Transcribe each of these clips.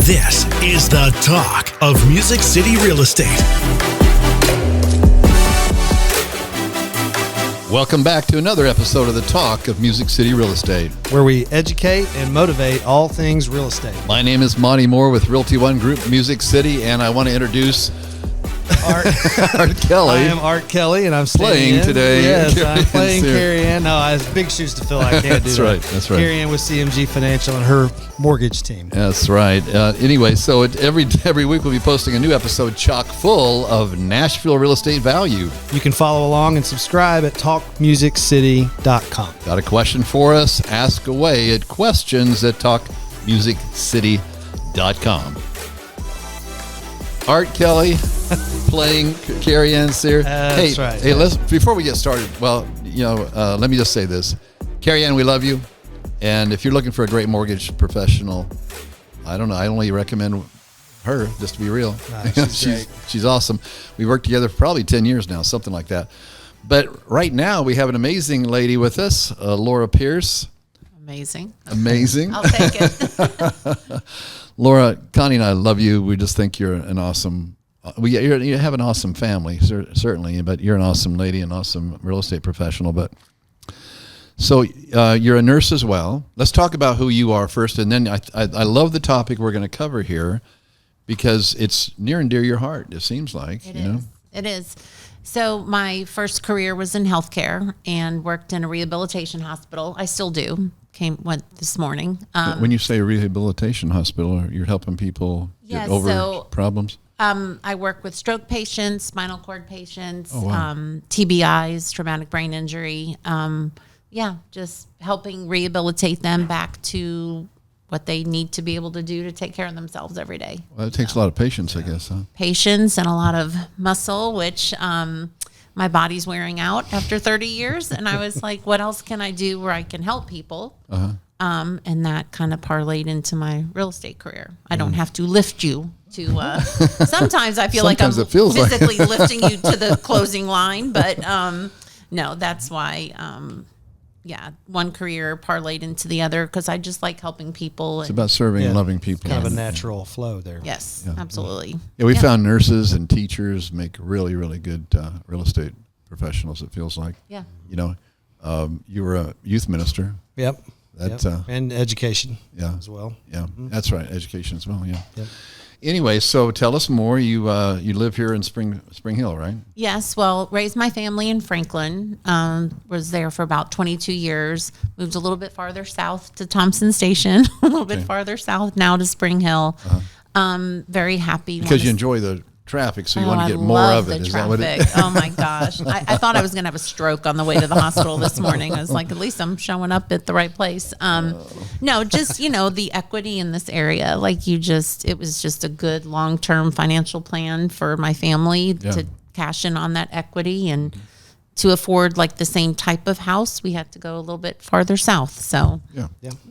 This is the talk of Music City Real Estate. Welcome back to another episode of the talk of Music City Real Estate, where we educate and motivate all things real estate. My name is Monte Mohr with Realty One Group Music City, and I want to introduce Art Kelly. I am Art Kelly, and I'm playing today. Yes, I'm playing Carrie Ann. No, I have big shoes to fill. I can't do that. That's right. Carrie Ann with CMG Financial and her mortgage team. That's right. Anyway, so every week we'll be posting a new episode chock full of Nashville real estate value. You can follow along and subscribe at talkmusiccity.com. Got a question for us? Ask away at questions@talkmusiccity.com. Art Kelly playing Carrie Ann here. That's right. Hey, before we get started, let me just say this. Carrie Ann, we love you. And if you're looking for a great mortgage professional, I don't know, I only recommend her, just to be real. She's awesome. We worked together for probably 10 years now, something like that. But right now we have an amazing lady with us, Laura Pierce. Amazing. Amazing. I'll take it. Laura, Connie and I love you. We just think you're an awesome, you have an awesome family, certainly, but you're an awesome lady, an awesome real estate professional. But so you're a nurse as well. Let's talk about who you are first. And then I love the topic we're going to cover here because it's near and dear to your heart, it seems like. It is. So my first career was in healthcare and worked in a rehabilitation hospital. I still do. Went this morning. When you say rehabilitation hospital, you're helping people get over problems? I work with stroke patients, spinal cord patients, TBIs, traumatic brain injury. Just helping rehabilitate them back to what they need to be able to do to take care of themselves every day. Well, it takes a lot of patience, I guess, huh? Patience and a lot of muscle, which my body's wearing out after 30 years. And I was like, what else can I do where I can help people? And that kind of parlayed into my real estate career. I don't have to lift you to, sometimes I feel like I'm physically lifting you to the closing line, but no, that's why, one career parlayed into the other because I just like helping people. It's about serving and loving people. Kind of a natural flow there. Yes, absolutely. Yeah, we found nurses and teachers make really, really good real estate professionals, it feels like. Yeah. You were a youth minister. Yep. And education as well. Yeah, that's right. Education as well, yeah. Yep. Anyway, so tell us more. You live here in Spring Hill, right? Yes. Well, raised my family in Franklin. Was there for about 22 years. Moved a little bit farther south to Thompson Station. A little bit farther south now to Spring Hill. Very happy because you enjoy the traffic, so you want to get more of it. Is that what it is? Oh my gosh! I thought I was going to have a stroke on the way to the hospital this morning. I was like, at least I'm showing up at the right place. No, just the equity in this area. Like it was just a good long-term financial plan for my family to cash in on that equity and to afford like the same type of house. We had to go a little bit farther south. So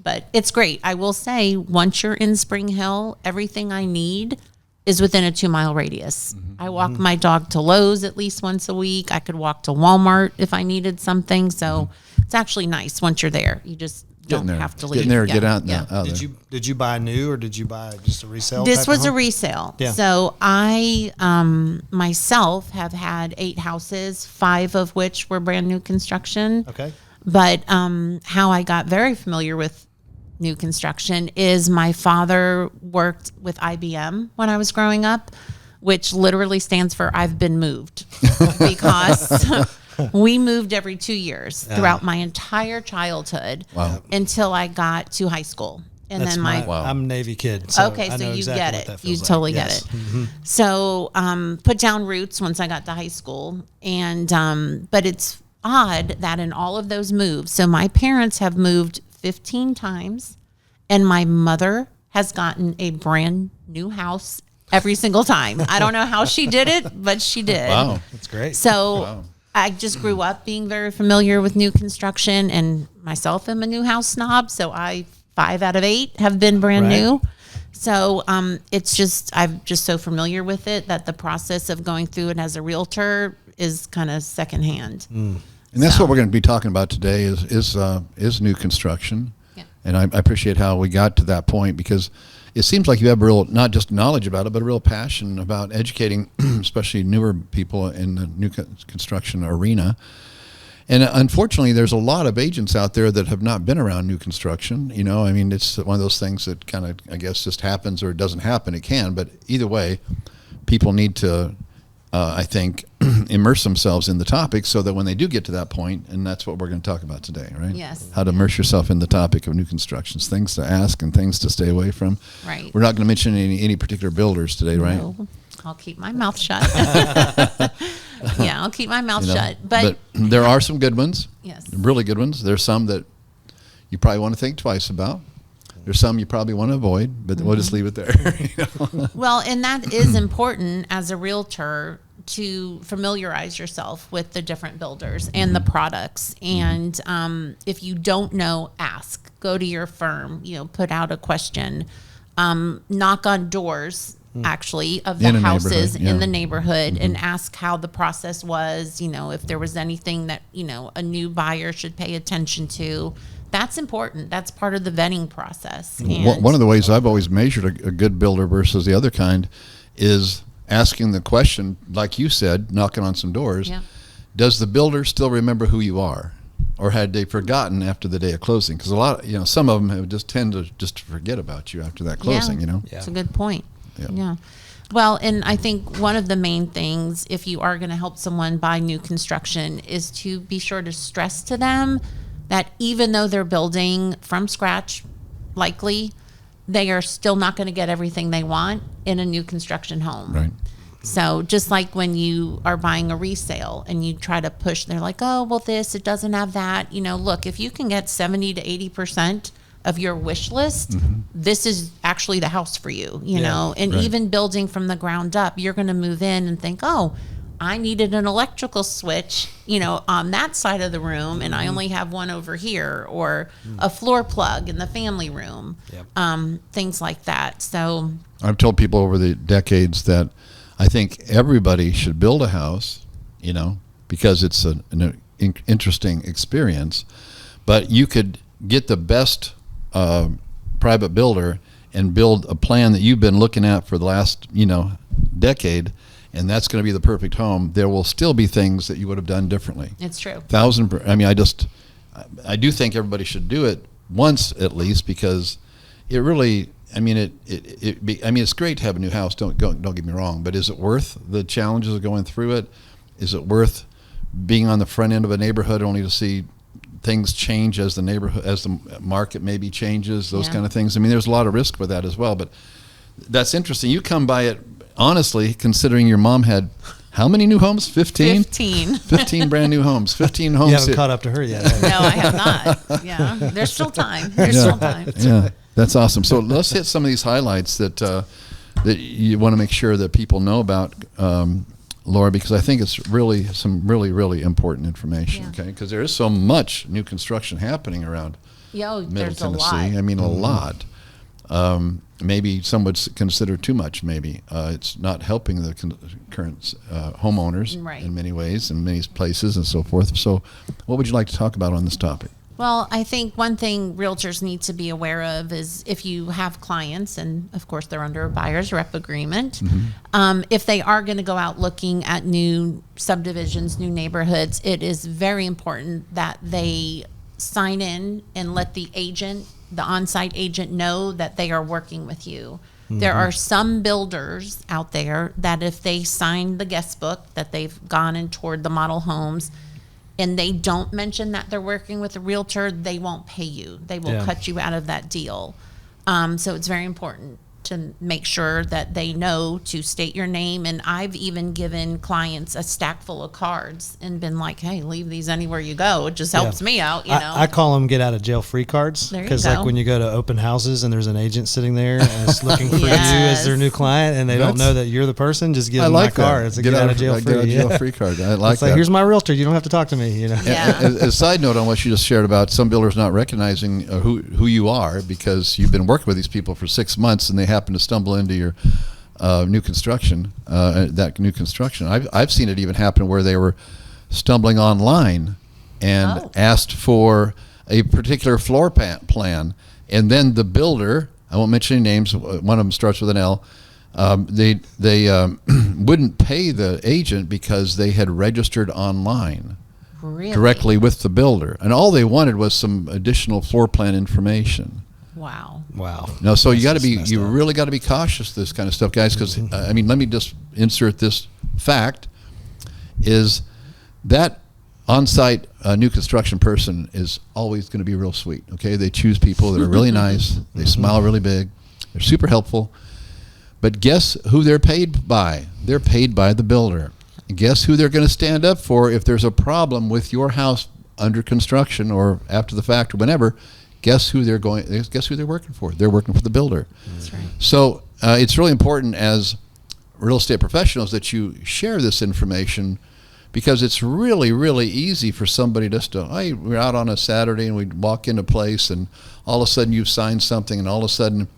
but it's great. I will say, once you're in Spring Hill, everything I need is within a 2-mile radius. I walk my dog to Lowe's at least once a week. I could walk to Walmart if I needed something. So it's actually nice once you're there. You just don't have to leave. Get in there, get out there. Did you buy new or did you buy just a resale? This was a resale. Yeah. So I myself have had 8 houses, 5 of which were brand new construction. Okay. But how I got very familiar with new construction is my father worked with IBM when I was growing up, which literally stands for I've been moved, because we moved every 2 years throughout my entire childhood until I got to high school. And then I'm a Navy kid. So okay, so you exactly get it. You totally get it. Mm-hmm. So put down roots once I got to high school. And but it's odd that in all of those moves, so my parents have moved 15 times, and my mother has gotten a brand new house every single time. I don't know how she did it, but she did. Wow, that's great. So I just grew up being very familiar with new construction, and myself am a new house snob. So 5 out of 8 have been brand new. So it's just, I'm just so familiar with it that the process of going through it as a realtor is kind of secondhand. And that's what we're going to be talking about today is new construction. Yeah. And I appreciate how we got to that point, because it seems like you have real, not just knowledge about it, but a real passion about educating, especially newer people in the new construction arena. And unfortunately, there's a lot of agents out there that have not been around new construction. You know, I mean, it's one of those things that kind of, I guess, just happens or it doesn't happen. It can, but either way, people need to, I think, immerse themselves in the topic so that when they do get to that point, and that's what we're going to talk about today, right? Yes. How to immerse yourself in the topic of new constructions, things to ask and things to stay away from. Right. We're not going to mention any particular builders today, right? No, I'll keep my mouth shut. Yeah, I'll keep my mouth shut. But there are some good ones. Yes. Really good ones. There's some that you probably want to think twice about. There's some you probably want to avoid, but we'll just leave it there. Well, and that is important as a realtor to familiarize yourself with the different builders and the products. And if you don't know, ask. Go to your firm, put out a question. Knock on doors, actually, of the houses in the neighborhood and ask how the process was, if there was anything that, a new buyer should pay attention to. That's important. That's part of the vetting process. And one of the ways I've always measured a good builder versus the other kind is asking the question, like you said, knocking on some doors. Yeah. Does the builder still remember who you are? Or had they forgotten after the day of closing? Because a lot, some of them have just tend to just forget about you after that closing, Yeah. Yeah. It's a good point. Yeah. Yeah. Well, and I think one of the main things, if you are going to help someone buy new construction, is to be sure to stress to them that even though they're building from scratch, likely, they are still not going to get everything they want in a new construction home. Right. So just like when you are buying a resale and you try to push, they're like, oh, well, it doesn't have that. Look, if you can get 70 to 80% of your wish list, this is actually the house for you, know, and Right. even building from the ground up, you're going to move in and think, oh, I needed an electrical switch, on that side of the room, and I only have one over here, or a floor plug in the family room, things like that. So I've told people over the decades that I think everybody should build a house, because it's an interesting experience. But you could get the best private builder and build a plan that you've been looking at for the last, decade, and that's going to be the perfect home. There will still be things that you would have done differently. it's true. I do think everybody should do it once at least, because it really, it's great to have a new house. Don't get me wrong, but is it worth the challenges of going through it? Is it worth being on the front end of a neighborhood only to see things change as the market maybe changes, those kind of things? There's a lot of risk with that as well. But that's interesting. You come by it honestly, considering your mom had how many new homes? 15? 15 brand new homes. 15 homes. You haven't caught up to her yet. No, I have not. Yeah, there's still time. Still time. Yeah, that's awesome. So let's hit some of these highlights that you want to make sure that people know about, Laura, because I think it's really some really important information. Yeah. Okay, because there is so much new construction happening around Middle There's Tennessee. a lot. A lot. Maybe some would consider too much. Maybe it's not helping the current homeowners Right. in many ways, in many places, and so forth. So, what would you like to talk about on this topic? Well, I think one thing realtors need to be aware of is if you have clients, and of course they're under a buyer's rep agreement, if they are going to go out looking at new subdivisions, new neighborhoods, it is very important that they sign in and let the on-site agent know that they are working with you. There are some builders out there that if they sign the guest book that they've gone and toured the model homes and they don't mention that they're working with a realtor, they won't pay you. They will cut you out of that deal. So it's very important to make sure that they know to state your name. And I've even given clients a stack full of cards and been like, hey, leave these anywhere you go. It just helps me out, I call them get out of jail free cards, There you because go. like when you go to open houses and there's an agent sitting there and it's looking for you as their new client and they don't know that you're the person, just give them my card. It's a get out of jail free. Get out of jail free card. I like It's like, that. here's my realtor. You don't have to talk to me. Yeah. As a side note on what you just shared about some builders not recognizing who you are because you've been working with these people for 6 months and they happen to stumble into your new construction, I've seen it even happen where they were stumbling online and asked for a particular floor plan, and then the builder, I won't mention any names. One of them starts with an L. They wouldn't pay the agent because they had registered online. Really? Directly with the builder, and all they wanted was some additional floor plan information. Wow. No, so you really got to be cautious of this kind of stuff, guys, because I mean, let me just insert this fact: is that on-site new construction person is always going to be real sweet. Okay, they choose people that are really nice. They smile really big. They're super helpful. But guess who they're paid by? They're paid by the builder. Guess who they're going to stand up for if there's a problem with your house under construction or after the fact or whenever? Guess who they're working for? They're working for the builder. That's right. So it's really important as real estate professionals that you share this information, because it's really, really easy for somebody just to, hey, we're out on a Saturday and we walk into a place and all of a sudden you've signed something and all of a sudden,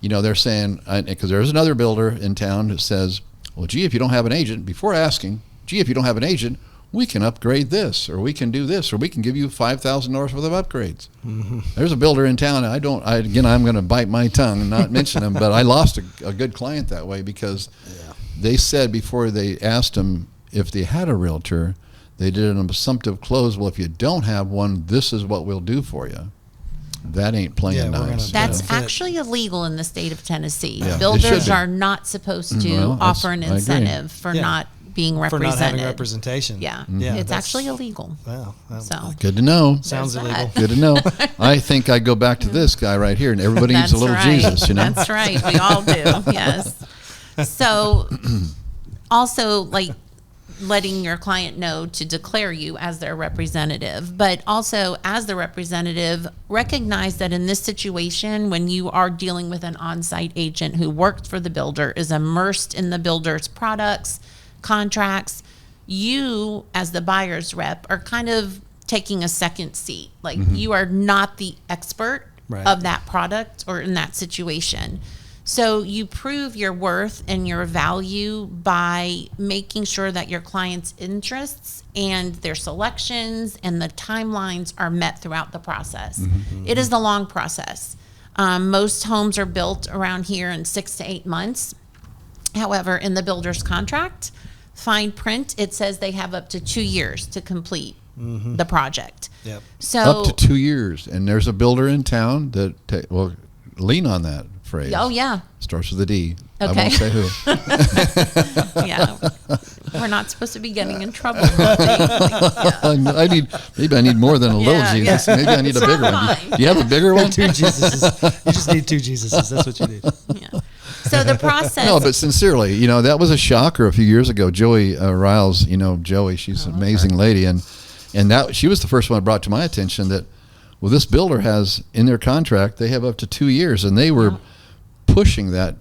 they're saying, because there's another builder in town that says, well, gee, if you don't have an agent, before asking, if you don't have an agent, we can upgrade this, or we can do this, or we can give you $5,000 worth of upgrades. Mm-hmm. There's a builder in town, and I'm going to bite my tongue and not mention him, but I lost a good client that way because they said before they asked him if they had a realtor, they did an assumptive close. Well, if you don't have one, this is what we'll do for you. That ain't playing nice. That's actually illegal in the state of Tennessee. Yeah, builders are not supposed to offer an incentive for not being represented. For not having representation. Yeah. It's actually illegal. Wow. So good to know. Sounds illegal. Good to know. I think I go back to this guy right here, and everybody needs a little Jesus, That's right. We all do. Yes. So also, letting your client know to declare you as their representative, but also as the representative, recognize that in this situation, when you are dealing with an on-site agent who worked for the builder, is immersed in the builder's products, contracts, you as the buyer's rep are kind of taking a second seat. You are not the expert of that product or in that situation. So you prove your worth and your value by making sure that your client's interests and their selections and the timelines are met throughout the process. Mm-hmm. It is the long process. Most homes are built around here in 6 to 8 months. However, in the builder's contract, fine print, it says they have up to 2 years to complete the project. Yep. So up to 2 years, and there's a builder in town that will lean on that phrase. Oh yeah. Starts with a D. Okay. I won't say who. Yeah. We're not supposed to be getting in trouble. I need more than a little Jesus. Maybe I need a bigger one. Do you have a bigger one? 2 Jesuses. You just need 2 Jesuses. That's what you need. Yeah. So the process. No, but sincerely, that was a shocker a few years ago. Joey Riles, Joey, she's an amazing lady, and that she was the first one that brought to my attention that, well, this builder has in their contract they have up to 2 years, and they were pushing that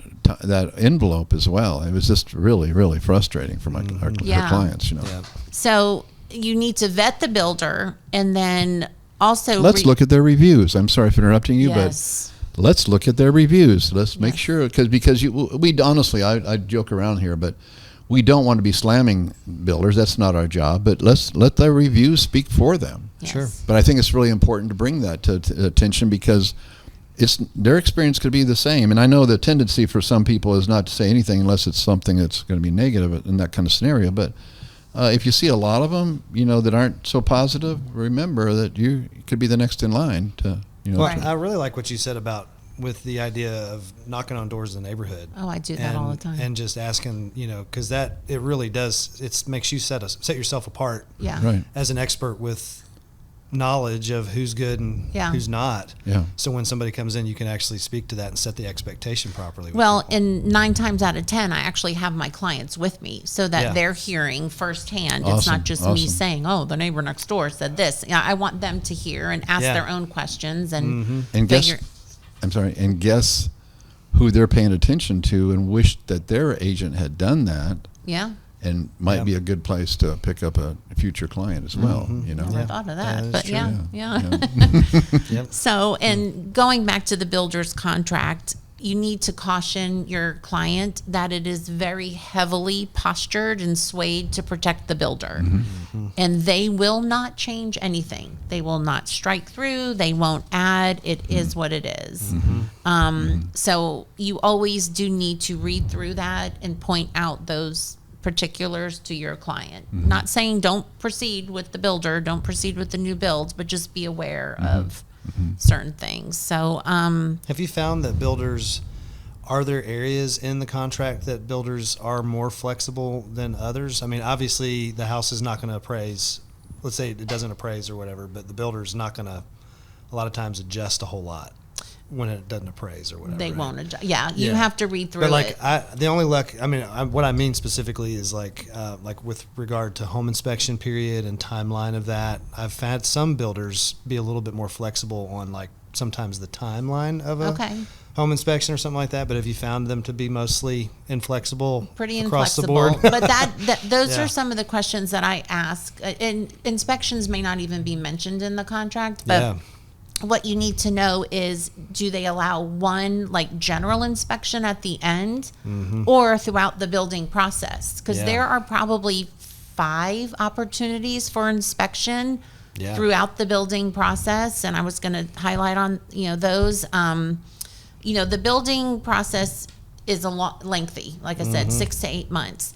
envelope as well. It was just really, really frustrating for our clients. Yeah. So you need to vet the builder, and then also let's look at their reviews. I'm sorry for interrupting you, but let's look at their reviews. Let's make sure, because we honestly, I joke around here, but we don't want to be slamming builders. That's not our job. But let their reviews speak for them. Yes. Sure. But I think it's really important to bring that to attention, because their experience could be the same. And I know the tendency for some people is not to say anything unless it's something that's going to be negative in that kind of scenario. But if you see a lot of them, that aren't so positive, remember that you could be the next in line to. I really like what you said about with the idea of knocking on doors in the neighborhood. Oh, I do that all the time. And just asking, because it really does. It makes you set yourself apart. Yeah. Right. As an expert with knowledge of who's good and who's not. Yeah. So when somebody comes in, you can actually speak to that and set the expectation properly. And 9 times out of 10, I actually have my clients with me so that they're hearing firsthand. It's not just me saying, "Oh, the neighbor next door said this." I want them to hear and ask their own questions and guess who they're paying attention to and wish that their agent had done that. Yeah. And might be a good place to pick up a future client as well. Never thought of that, but true. yeah. Yep. So, and going back to the builder's contract, you need to caution your client that it is very heavily postured and swayed to protect the builder. And they will not change anything. They will not strike through. They won't add. It is what it is. So you always do need to read through that and point out those particulars to your client. Not saying don't proceed with the builder, don't proceed with the new builds, but just be aware of certain things. So, have you found that builders, are there areas in the contract that builders are more flexible than others? I mean, obviously the house is not going to appraise, let's say it doesn't appraise or whatever, but the builder's not going to, a lot of times, adjust a whole lot when it doesn't appraise or whatever. they right? won't adjust. Yeah, you have to read through But like, it. the only luck, I mean, what I mean specifically is like with regard to home inspection period and timeline of that, I've had some builders be a little bit more flexible on like sometimes the timeline of a home inspection or something like that. But have you found them to be mostly inflexible Pretty across inflexible. the board? But those Yeah. are some of the questions that I ask. And inspections may not even be mentioned in the contract, but Yeah. what you need to know is, do they allow one like general inspection at the end or throughout the building process? Because Yeah. there are probably 5 opportunities for inspection Yeah. throughout the building process. And I was going to highlight on, those, the building process is a lot lengthy, like I said, 6 to 8 months.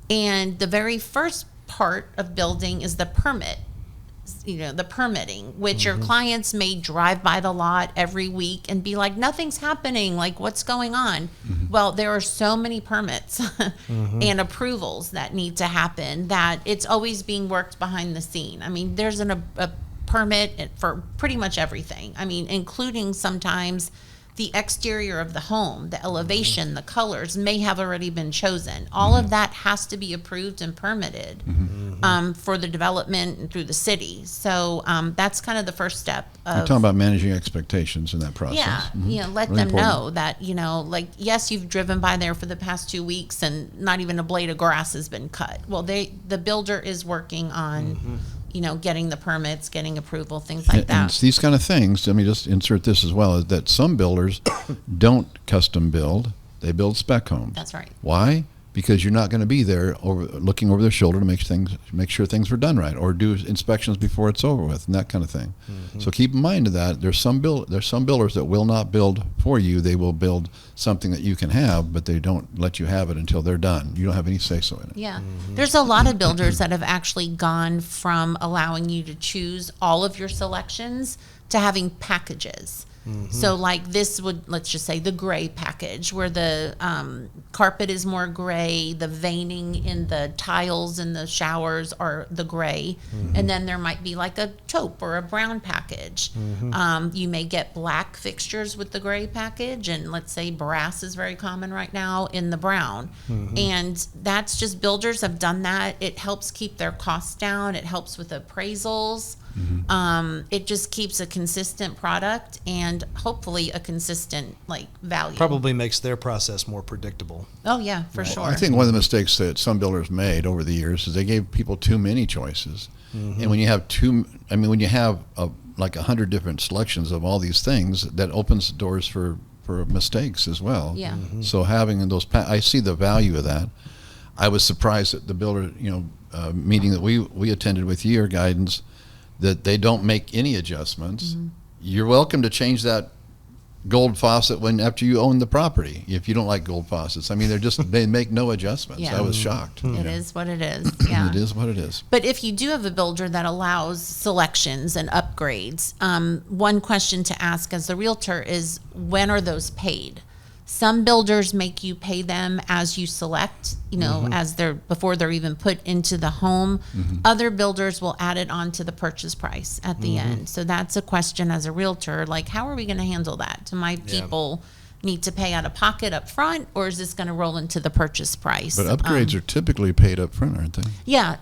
And the very first part of building is the permit. The permitting, which your clients may drive by the lot every week and be like, nothing's happening. Like, what's going on? Well, there are so many permits and approvals that need to happen that it's always being worked behind the scene. I mean, there's a permit for pretty much everything. I mean, including sometimes the exterior of the home, the elevation, the colors may have already been chosen. All of that has to be approved and permitted for the development and through the city. So that's kind of the first step. You're talking about managing expectations in that process. Yeah, let Really them important. know that, like, yes, you've driven by there for the past 2 weeks and not even a blade of grass has been cut. Well, the builder is working on getting the permits, getting approval, things like that. And these kind of things, let me just insert this as well, is that some builders don't custom build, they build spec homes. That's right. Why? Because you're not going to be there looking over their shoulder to make sure things are done right, or do inspections before it's over with, and that kind of thing. So keep in mind of that. There's some builders that will not build for you. They will build something that you can have, but they don't let you have it until they're done. You don't have any say so in it. Yeah. There's a lot of builders that have actually gone from allowing you to choose all of your selections to having packages. So like this would, let's just say the gray package, where the carpet is more gray, the veining in the tiles in the showers are the gray, and then there might be like a taupe or a brown package. You may get black fixtures with the gray package, and let's say brass is very common right now in the brown. And that's just, builders have done that. It helps keep their costs down. It helps with appraisals. It just keeps a consistent product and hopefully a consistent value. Probably makes their process more predictable. Oh yeah, for sure. I think one of the mistakes that some builders made over the years is they gave people too many choices. And when you have when you have 100 different selections of all these things, that opens doors for mistakes as well. Yeah. So having those, I see the value of that. I was surprised at the builder, meeting that we attended with your guidance, that they don't make any adjustments. You're welcome to change that gold faucet after you own the property, if you don't like gold faucets. I mean, they make no adjustments. Yeah. I was shocked. It is what it is. Yeah. It is what it is. But if you do have a builder that allows selections and upgrades, one question to ask as the realtor is, when are those paid? Some builders make you pay them as you select, before they're even put into the home. Other builders will add it on to the purchase price at the end. So that's a question as a realtor, like, how are we going to handle that? Do my people need to pay out of pocket up front, or is this going to roll into the purchase price? But upgrades are typically paid up front, aren't they? Yeah,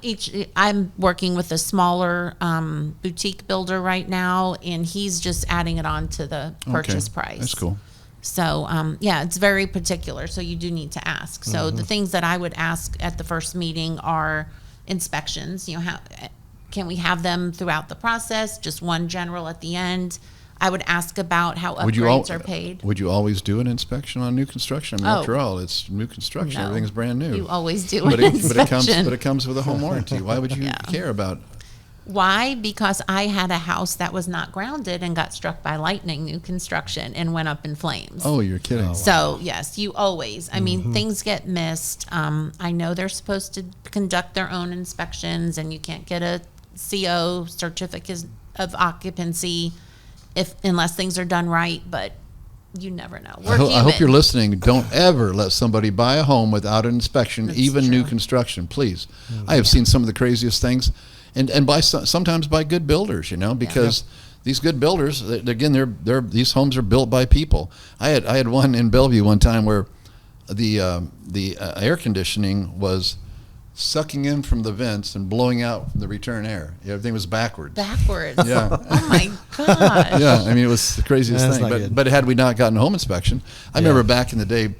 I'm working with a smaller boutique builder right now, and he's just adding it on to the purchase price. That's cool. So, it's very particular. So you do need to ask. So the things that I would ask at the first meeting are inspections. How can we have them throughout the process? Just one general at the end. I would ask about how Would you upgrades are paid. Would you always do an inspection on new construction? I mean, after all, it's new construction. No. Everything's brand new. You always do but an But inspection. it comes with a home warranty. Why would you care about? Why? Because I had a house that was not grounded and got struck by lightning, new construction, and went up in flames. Oh, you're kidding. So, yes, you always. I mean, things get missed. I know they're supposed to conduct their own inspections, and you can't get a CO, certificate of occupancy, unless things are done right, but you never know. We're human. I hope you're listening. Don't ever let somebody buy a home without an inspection, That's even new true. construction, please. I have seen some of the craziest things, and sometimes by good builders, because these good builders, again, these homes are built by people. I had one in Bellevue one time where the air conditioning was sucking in from the vents and blowing out from the return air. Everything was backwards. Yeah. Oh my gosh. Yeah, I mean, it was the craziest That's thing. not good. But had we not gotten a home inspection, I remember back in the day,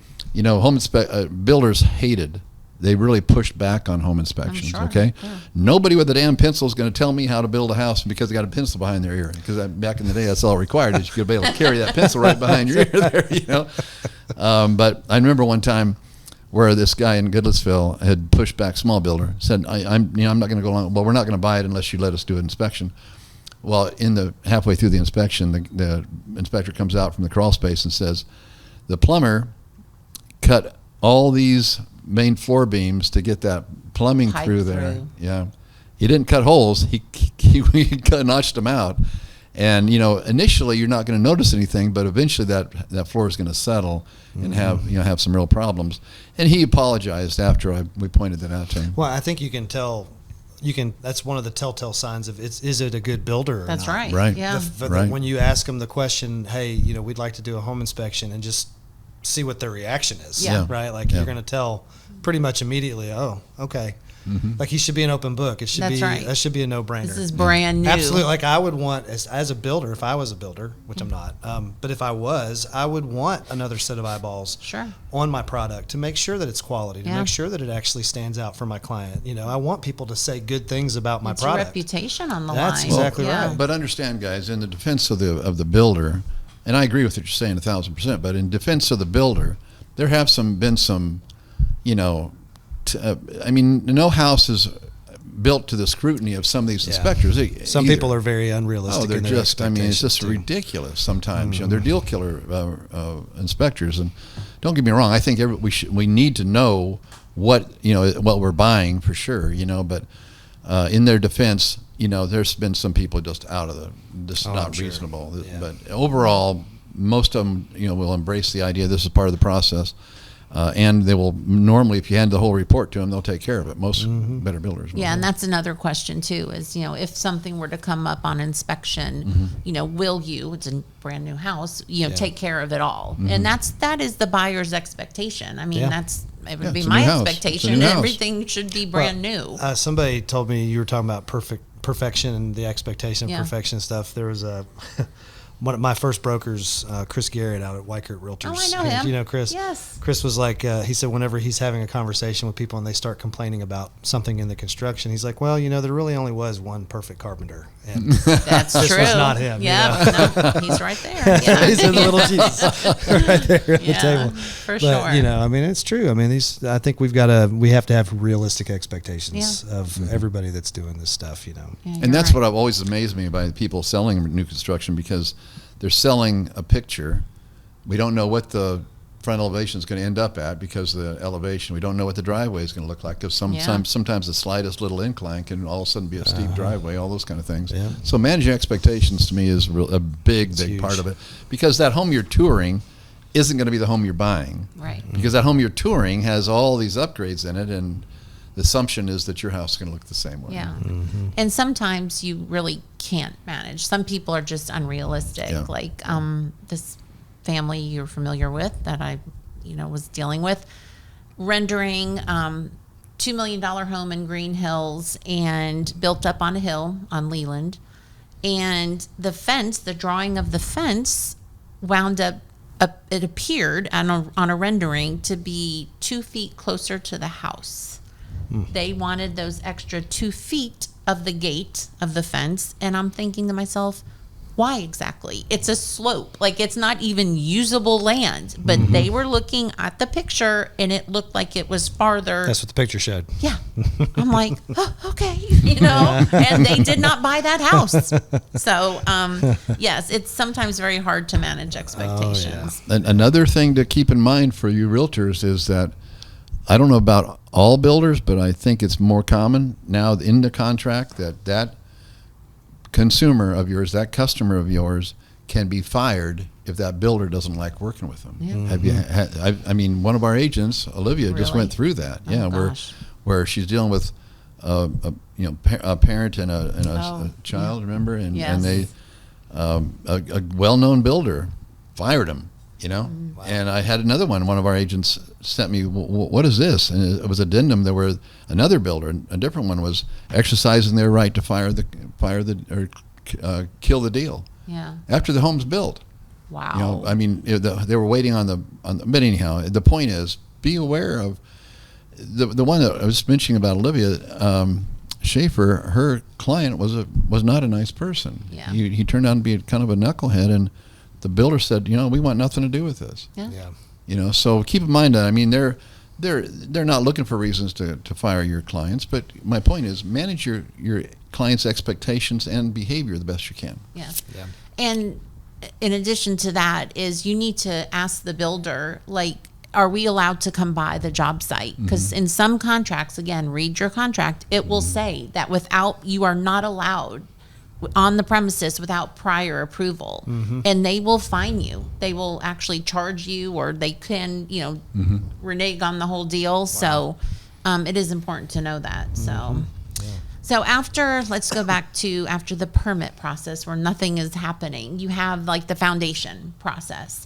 builders hated. They really pushed back on home inspections. sure. Okay, Yeah. nobody with a damn pencil is going to tell me how to build a house because they got a pencil behind their ear. Because back in the day, that's all required is you could be able to carry that pencil right behind your ear there. But I remember one time where this guy in Goodlettsville had pushed back, small builder, said, I'm not going to go along. Well, we're not going to buy it unless you let us do an inspection. Well, halfway through the inspection, the inspector comes out from the crawl space and says, the plumber cut all these main floor beams to get that plumbing Pipe through there. through. Yeah, he didn't cut holes. He notched them out. And initially you're not going to notice anything, but eventually that floor is going to settle and have some real problems. And he apologized after we pointed that out to him. Well, I think you can tell. That's one of the telltale signs of is it a good builder or That's not? right. Right. Yeah. Right. When you ask them the question, hey, we'd like to do a home inspection, and just see what their reaction is. Yeah. Right. Like you're going to tell pretty much immediately. Oh, okay. Like he should be an open book. It should That's be right. that should be a no-brainer. This is brand new. Absolutely. Like I would want as a builder, if I was a builder, which I'm not, but if I was, I would want another set of eyeballs Sure. on my product to make sure that it's quality, to Yeah. make sure that it actually stands out for my client. I want people to say good things about my It's your product. reputation on the That's line. exactly Yeah. right. But understand, guys, in the defense of the builder, and I agree with what you're saying 1,000%. But in defense of the builder, there have been some, no house is built to the scrutiny of some of these inspectors. Some people are very unrealistic. Oh, they're in their just. I mean, it's just expectations, too. ridiculous sometimes. They're deal killer inspectors, and don't get me wrong. I think we need to know what we're buying for sure. But in their defense, there's been some people just not sure. reasonable. Yeah. But overall, most of them will embrace the idea this is part of the process. And they will normally, if you hand the whole report to them, they'll take care of it. Most better builders will. Yeah, and that's another question too. Is if something were to come up on inspection, will you? It's a brand new house. Take care of it all, and that is the buyer's expectation. I mean, Yeah. it would be it's a my new house. It's a expectation. new house. Everything should be brand new. Somebody told me you were talking about perfection and the expectation of Yeah. perfection stuff. There was one of my first brokers, Chris Garrett out at Weichert Realtors. Oh, I know him. Do you know Chris? Yes. Chris was like, he said whenever he's having a conversation with people and they start complaining about something in the construction, he's like, well, there really only was one perfect carpenter. And That's this true. was not him, Yeah, no, he's right there. Yeah. he's in the little Jesus right there at the Yeah, table. for But, sure. I mean, it's true. I mean, I think we have to have realistic expectations of everybody that's doing this stuff, Yeah, And you're that's right. what I've always amazed me by people selling new construction, because they're selling a picture. We don't know what the front elevation is going to end up at because of the elevation. We don't know what the driveway is going to look like, because sometimes the slightest little incline can all of a sudden be a steep driveway, all those kind of things. Yeah. So managing expectations to me is a big huge. part of it, because that home you're touring isn't going to be the home you're buying. Right. Because that home you're touring has all these upgrades in it, and the assumption is that your house is going to look the same way. Yeah. And sometimes you really can't manage. Some people are just unrealistic. Yeah. Like this family you're familiar with that I, was dealing with, rendering $2 million home in Green Hills and built up on a hill on Leland. And the drawing of the fence wound up, it appeared on a rendering to be 2 feet closer to the house. They wanted those extra 2 feet of the gate of the fence, and I'm thinking to myself, Why exactly? It's a slope. Like, it's not even usable land, but they were looking at the picture and it looked like it was farther. That's what the picture showed. Yeah. I'm like, oh, okay, and they did not buy that house. So, yes, it's sometimes very hard to manage expectations. And another thing to keep in mind for you realtors is that I don't know about all builders, but I think it's more common now in the contract that consumer of yours, that customer of yours, can be fired if that builder doesn't like working with them. Yeah. Have you had, I mean, one of our agents, Olivia, just Really? went through that. Oh, Yeah, gosh. where she's dealing with a parent and a Oh, child, remember? And Yes. they a well-known builder fired him, Wow. And I had another one of our agents sent me, what is this? And it was addendum. There were another builder, a different one, was exercising their right to kill the deal Yeah. after the home's built. Wow. I mean, they were waiting on the. But anyhow, the point is, be aware of the one that I was mentioning about Olivia Schaefer. Her client was not a nice person. Yeah. He turned out to be kind of a knucklehead, and the builder said, we want nothing to do with this. Yeah. So keep in mind that. I mean, they're not looking for reasons to fire your clients, but my point is, manage your clients' expectations and behavior the best you can. Yeah. Yeah. And in addition to that is you need to ask the builder, like, are we allowed to come by the job site? Because in some contracts, again, read your contract, it will say that you are not allowed on the premises without prior approval, and they will fine you. They will actually charge you, or they can, renege on the whole deal. Wow. So it is important to know that. So. So let's go back to after the permit process where nothing is happening, you have like the foundation process.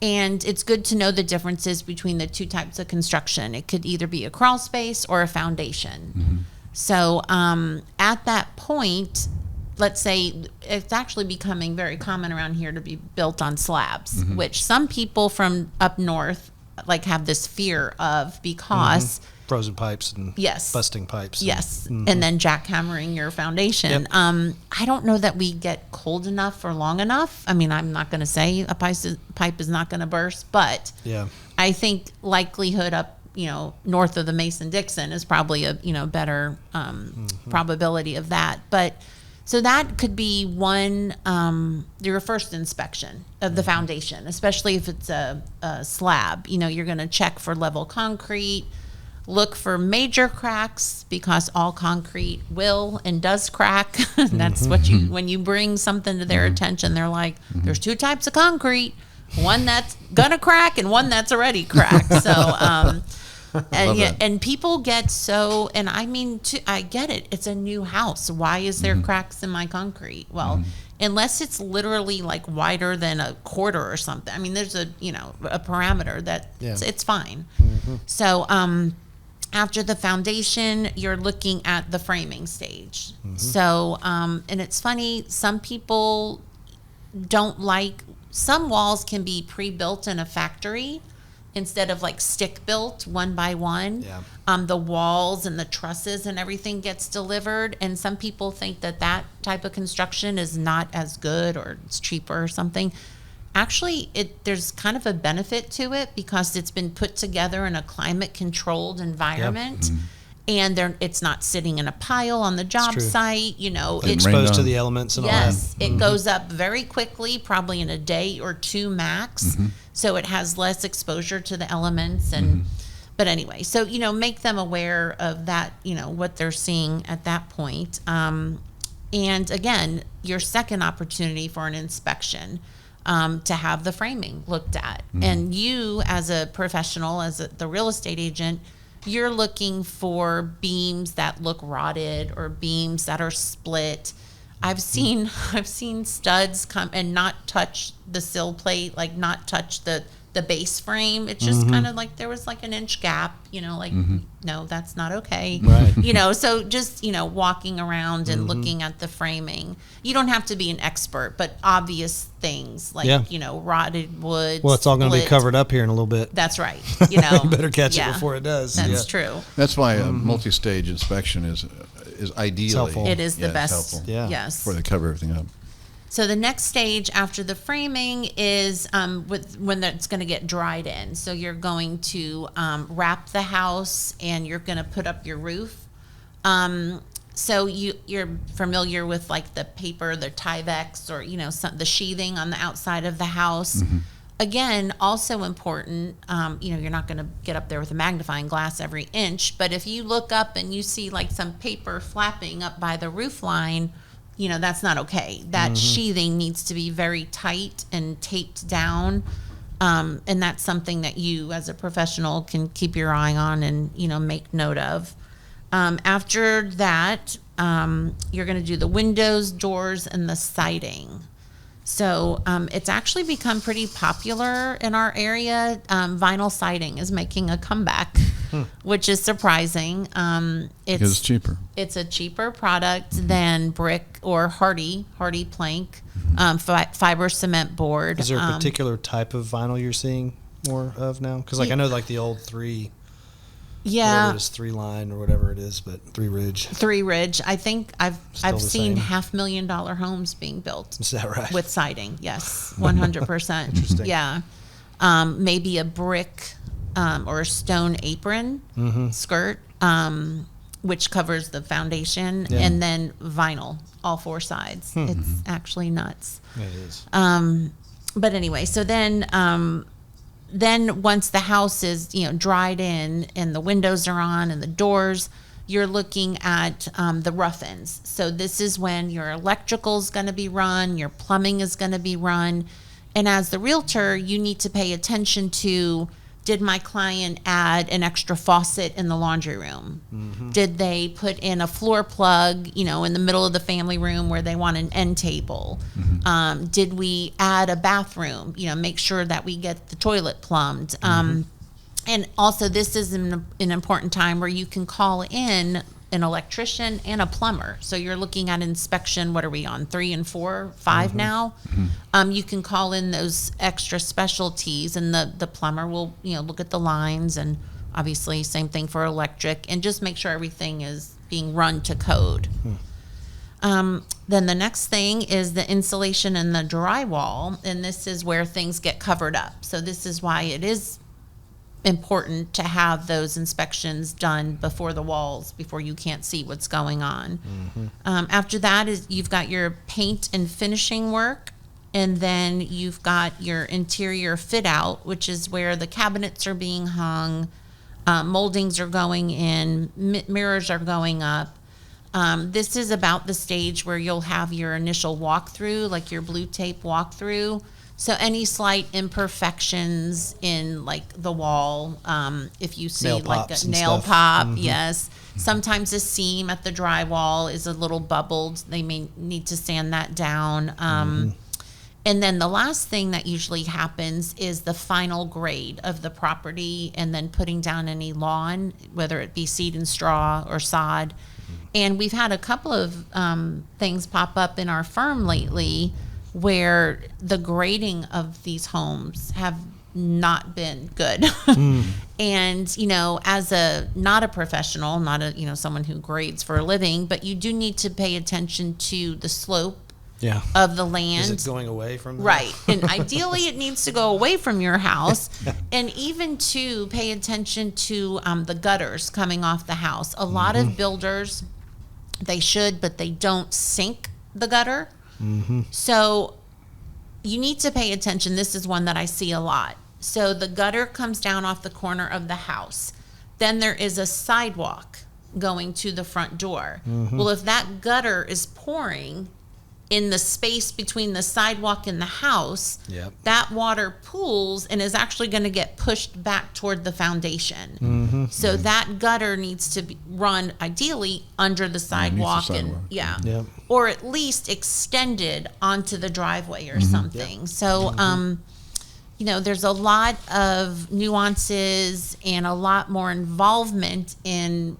And it's good to know the differences between the two types of construction. It could either be a crawl space or a foundation. So at that point, let's say it's actually becoming very common around here to be built on slabs, which some people from up north like have this fear of because frozen pipes and Yes. busting pipes. Yes. And then jackhammering your foundation. Yep. I don't know that we get cold enough or long enough. I mean, I'm not going to say a pipe is not going to burst, but Yeah. I think likelihood up, north of the Mason-Dixon is probably a, better probability of that. But so that could be one, your first inspection of the foundation, especially if it's a slab. You're going to check for level concrete. Look for major cracks because all concrete will and does crack. That's what when you bring something to their attention, they're like, there's two types of concrete, one that's gonna crack and one that's already cracked. So, and people get so, and I mean, I get it. It's a new house. Why is there cracks in my concrete? Well, unless it's literally like wider than a quarter or something. I mean, there's a parameter that it's fine. So, after the foundation, you're looking at the framing stage. So, and it's funny, some people don't like, some walls can be pre-built in a factory instead of like stick built one by one. Yeah. The walls and the trusses and everything gets delivered. And some people think that type of construction is not as good or it's cheaper or something. Actually, there's kind of a benefit to it because it's been put together in a climate-controlled environment, and it's not sitting in a pile on the job site. It's exposed to the elements and all that. Yes, it goes up very quickly, probably in a day or two max. So it has less exposure to the elements, but anyway, so make them aware of that. What they're seeing at that point, and again, your second opportunity for an inspection. To have the framing looked at. And you, as a professional, the real estate agent, you're looking for beams that look rotted or beams that are split. I've seen studs come and not touch the sill plate, like not touch the base frame. It's just kind of like there was like an inch gap, no, that's not okay. Right. So just, walking around and looking at the framing. You don't have to be an expert, but obvious things like, rotted wood. Well, it's all going to be split. covered up here in a little bit. That's right. You better catch it before it does. That's true. That's why a multi-stage inspection is ideally helpful. It is the it's best. helpful Yeah. Yes. before they cover everything up. So the next stage after the framing is when it's going to get dried in. So you're going to wrap the house and you're going to put up your roof. So you're familiar with like the paper, the Tyvek, or the sheathing on the outside of the house. Again, also important. You're not going to get up there with a magnifying glass every inch, but if you look up and you see like some paper flapping up by the roof line, that's not okay. That sheathing needs to be very tight and taped down. And that's something that you as a professional can keep your eye on and, make note of. After that, you're going to do the windows, doors, and the siding. So it's actually become pretty popular in our area. Vinyl siding is making a comeback, which is surprising. It's cheaper. It's a cheaper product than brick or hardy plank, fiber cement board. Is there a particular type of vinyl you're seeing more of now? Because I know like the old whatever it is, 3-line or whatever it is, but 3-ridge. 3-ridge. I think I've seen same? $500,000 homes being built. Is that right? With siding, yes, 100%. Interesting. Yeah, maybe a brick or a stone apron skirt, which covers the foundation, and then vinyl, all 4 sides. It's actually nuts. It is. But anyway, so then once the house is dried in and the windows are on and the doors, you're looking at the rough ends. So this is when your electrical is going to be run, your plumbing is going to be run, and as the realtor, you need to pay attention to, did my client add an extra faucet in the laundry room? Did they put in a floor plug, in the middle of the family room where they want an end table? Did we add a bathroom? Make sure that we get the toilet plumbed. And also, this is an important time where you can call in an electrician and a plumber. So you're looking at inspection. What are we on? 3 and 4, 5 now. You can call in those extra specialties, and the plumber will look at the lines, and obviously same thing for electric, and just make sure everything is being run to code. Then the next thing is the insulation and the drywall, and this is where things get covered up. So this is why it is important to have those inspections done before the walls, before you can't see what's going on. After that is you've got your paint and finishing work, and then you've got your interior fit out, which is where the cabinets are being hung, moldings are going in, mirrors are going up. This is about the stage where you'll have your initial walkthrough, like your blue tape walkthrough. So any slight imperfections in like the wall, if you see like a nail pop, yes. Sometimes a seam at the drywall is a little bubbled. They may need to sand that down. And then the last thing that usually happens is the final grade of the property, and then putting down any lawn, whether it be seed and straw or sod. And we've had a couple of things pop up in our firm lately where the grading of these homes have not been good. And, as not a professional, not a, someone who grades for a living, but you do need to pay attention to the slope of the land. Is it going away from that? Right. And ideally it needs to go away from your house. And even to pay attention to the gutters coming off the house. A lot of builders, they should, but they don't sink the gutter. So you need to pay attention. This is one that I see a lot. So the gutter comes down off the corner of the house. Then there is a sidewalk going to the front door. Well, if that gutter is pouring in the space between the sidewalk and the house, that water pools and is actually going to get pushed back toward the foundation. So that gutter needs to be run ideally under the sidewalk, or at least extended onto the driveway or something. So, there's a lot of nuances and a lot more involvement in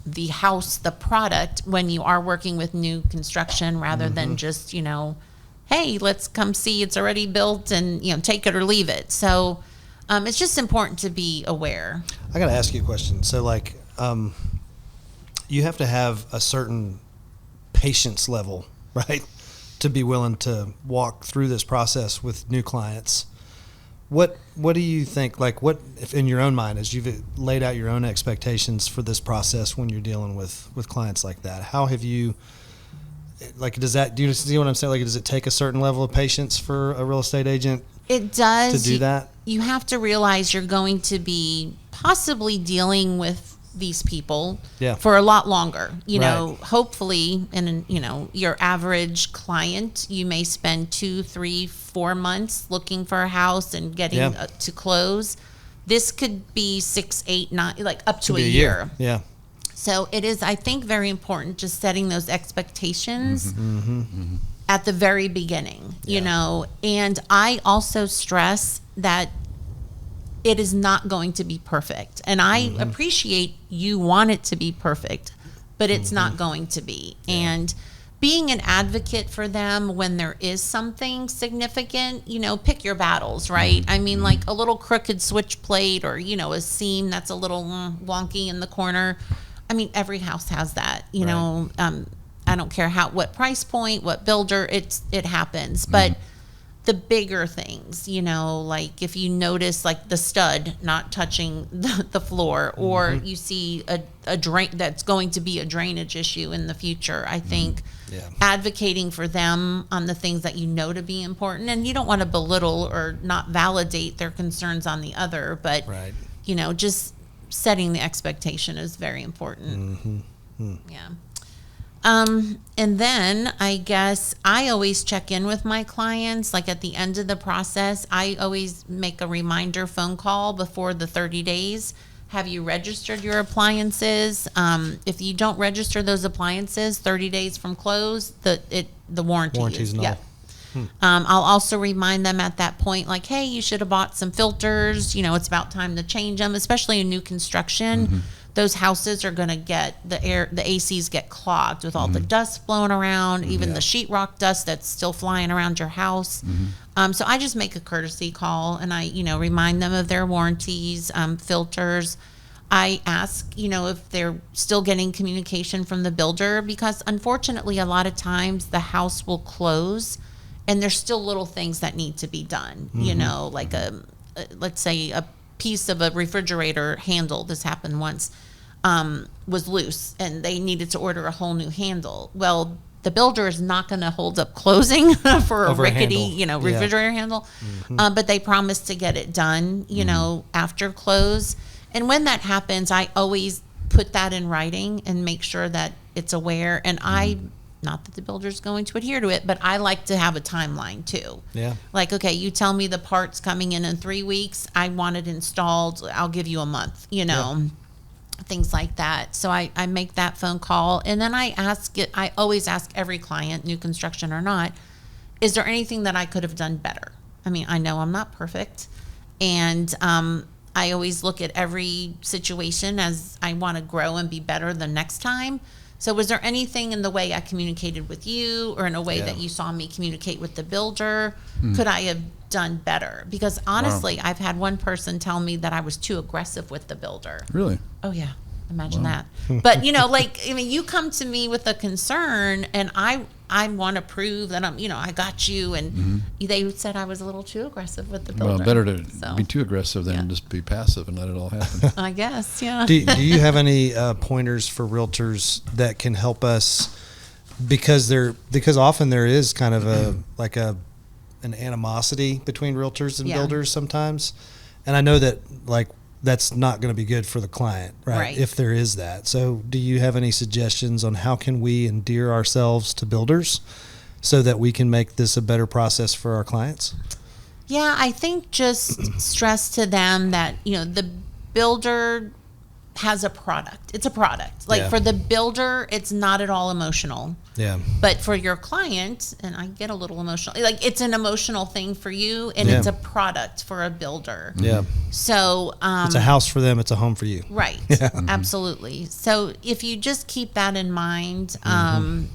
the house, the product, when you are working with new construction rather than just, hey, let's come see it's already built and, take it or leave it. So it's just important to be aware. I got to ask you a question. So like, you have to have a certain patience level, right? to be willing to walk through this process with new clients. What do you think, like, what, if in your own mind, as you've laid out your own expectations for this process when you're dealing with clients like that, how have you, like, do you see what I'm saying? Like, does it take a certain level of patience for a real estate agent It does. to do that? You have to realize you're going to be possibly dealing with these people for a lot longer. You know, hopefully, and your average client, you may spend 2, 3, 4 months looking for a house and getting to close. This could be 6, 8, 9, like up to a year. Yeah. So it is, I think, very important just setting those expectations at the very beginning, you know. And I also stress that it is not going to be perfect. And I appreciate you want it to be perfect, but it's not going to be. And being an advocate for them when there is something significant, pick your battles, right? I mean, like a little crooked switch plate or, a seam that's a little wonky in the corner. I mean, every house has that, you know. I don't care what price point, what builder, it happens. But the bigger things, like if you notice like the stud not touching the floor, or you see a drain that's going to be a drainage issue in the future, I think advocating for them on the things that to be important, and you don't want to belittle or not validate their concerns on the other, but just setting the expectation is very important. Yeah. And then I guess I always check in with my clients, like at the end of the process. I always make a reminder phone call before the 30 days. Have you registered your appliances? If you don't register those appliances 30 days from close, the warranty is null. I'll also remind them at that point, like, hey, you should have bought some filters. It's about time to change them, especially in new construction. Those houses are going to get the ACs get clogged with all the dust blowing around, even the sheetrock dust that's still flying around your house. So I just make a courtesy call and I, remind them of their warranties, filters. I ask, if they're still getting communication from the builder, because unfortunately, a lot of times the house will close and there's still little things that need to be done, like let's say a piece of a refrigerator handle, this happened once, was loose and they needed to order a whole new handle. Well, the builder is not going to hold up closing for a rickety, refrigerator handle, but they promised to get it done, after close. And when that happens, I always put that in writing and make sure that it's aware. And not that the builder's going to adhere to it, but I like to have a timeline too. Yeah. Like, okay, you tell me the part's coming in 3 weeks. I want it installed. I'll give you a month, things like that. So I make that phone call, and then I always ask every client, new construction or not, is there anything that I could have done better? I mean, I know I'm not perfect, and I always look at every situation as I want to grow and be better the next time. So was there anything in the way I communicated with you or in a way that you saw me communicate with the builder? Could I have done better? Because honestly, I've had one person tell me that I was too aggressive with the builder. Really? Oh, yeah. Imagine that. But, you come to me with a concern and I want to prove that I got you. And they said I was a little too aggressive with the builder. Well, better to be too aggressive than just be passive and let it all happen. I guess, yeah. Do you have any pointers for realtors that can help us? Because often there is kind of an animosity between realtors and builders sometimes. And I know that that's not going to be good for the client, right? If there is that. So do you have any suggestions on how can we endear ourselves to builders so that we can make this a better process for our clients? Yeah, I think just stress to them that, the builder has a product. It's a product. For the builder, it's not at all emotional. Yeah. But for your client, and I get a little emotional, it's an emotional thing for you, and it's a product for a builder. Yeah. So it's a house for them. It's a home for you. Right. Absolutely. So if you just keep that in mind, I've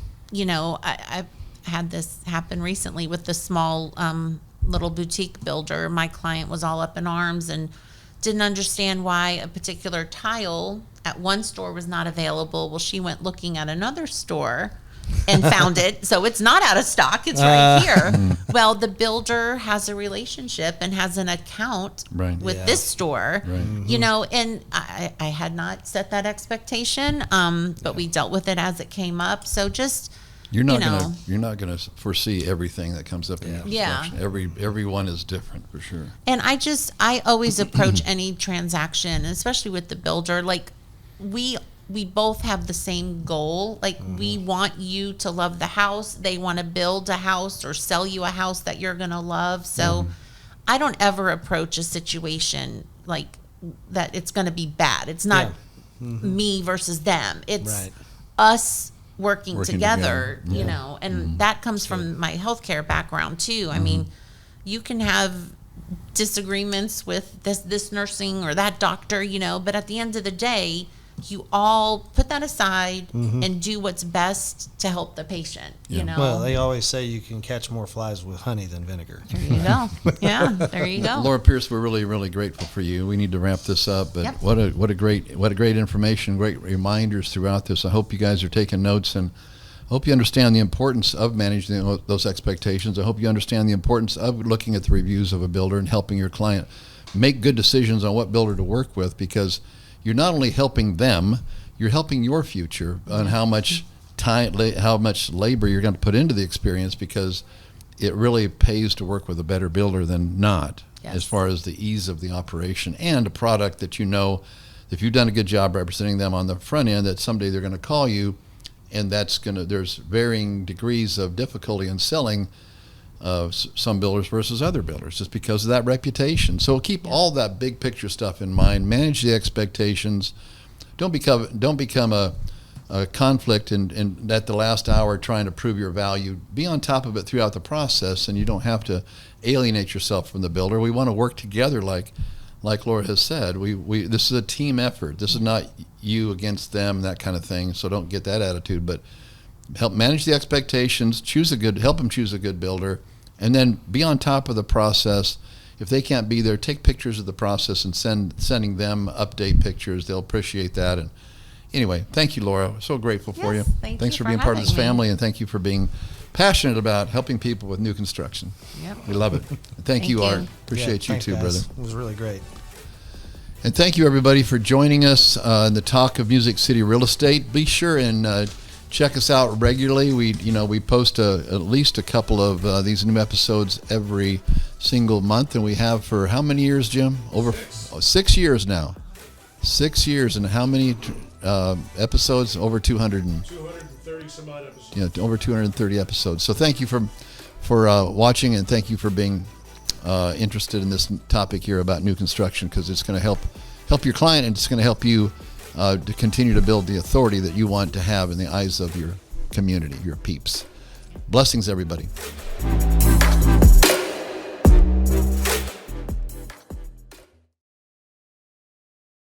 had this happen recently with the small little boutique builder. My client was all up in arms and didn't understand why a particular tile at one store was not available. Well, she went looking at another store and found it. So it's not out of stock. It's right here. Well, the builder has a relationship and has an account with this store, and I had not set that expectation, but we dealt with it as it came up. So just, you're not gonna foresee everything that comes up in your construction. Everyone is different for sure. And I always approach any transaction, especially with the builder, like we both have the same goal. Like we want you to love the house. They want to build a house or sell you a house that you're going to love. So I don't ever approach a situation like that it's going to be bad. It's not me versus them. It's us working together, and that comes from my healthcare background too. I mean, you can have disagreements with this nursing or that doctor, but at the end of the day, you all put that aside and do what's best to help the patient, Well, they always say you can catch more flies with honey than vinegar. There you go. Yeah, there you go. Laura Pierce, we're really, really grateful for you. We need to wrap this up, but what a great information, great reminders throughout this. I hope you guys are taking notes, and I hope you understand the importance of managing those expectations. I hope you understand the importance of looking at the reviews of a builder and helping your client make good decisions on what builder to work with, because you're not only helping them, you're helping your future on how much time, how much labor you're going to put into the experience, because it really pays to work with a better builder than not, as far as the ease of the operation and a product that if you've done a good job representing them on the front end, that someday they're going to call you, and there's varying degrees of difficulty in selling some builders versus other builders, just because of that reputation. So keep all that big picture stuff in mind. Manage the expectations. Don't become a conflict and at the last hour trying to prove your value. Be on top of it throughout the process, and you don't have to alienate yourself from the builder. We want to work together, like Laura has said. This is a team effort. This is not you against them, that kind of thing. So don't get that attitude, but help manage the expectations. Help them choose a good builder, and then be on top of the process. If they can't be there, take pictures of the process and sending them update pictures. They'll appreciate that. And anyway, thank you, Laura. We're so grateful for you. Thanks for being part of this family, and thank you for being passionate about helping people with new construction. We love it. And thank you, Art. Appreciate you too, guys. brother. It was really great. And thank you, everybody, for joining us in the Talk of Music City Real Estate. Be sure and check us out regularly. We post at least a couple of these new episodes every single month, and we have for how many years, Jim? Over 6 years now. 6 years, and how many episodes? Over 230 some odd episodes. Yeah, over 230 episodes. So thank you for watching, and thank you for being interested in this topic here about new construction, because it's going to help your client, and it's going to help you to continue to build the authority that you want to have in the eyes of your community, your peeps. Blessings, everybody.